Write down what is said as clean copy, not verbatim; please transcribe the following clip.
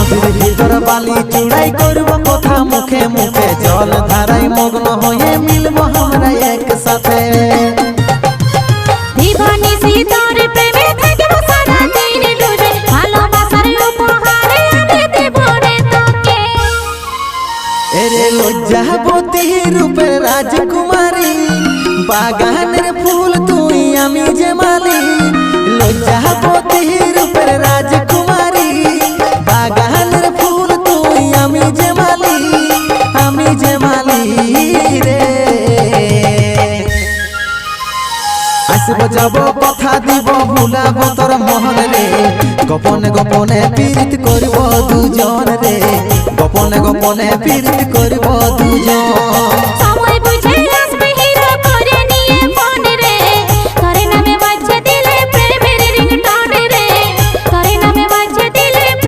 নদীর ভিতর বালি চূড়াই করব কথা মুখে মুখে জল ধারাই মগ্ন হয়ে মিলব আমরা একসাথে দিবানি শীতর প্রেমে থাকব সারা দিন ডুবে ভালোবাসার উপহারে আমি দেব রে তোকে এরে লজ্জাবতী রূপের রাজকুমারী বাগানের ফুল তুই আমি যে মালি লজ্জাবতী রূপের রাজকুমারী বাগানের ফুল তুই আমি যে মালি রে আসব যাব কথা দিব ভুলাব তোর মহন রে গোপনে গোপনে পীড়িত করব দুজন রে গোপনে গোপনে পীড়িত করব দুজন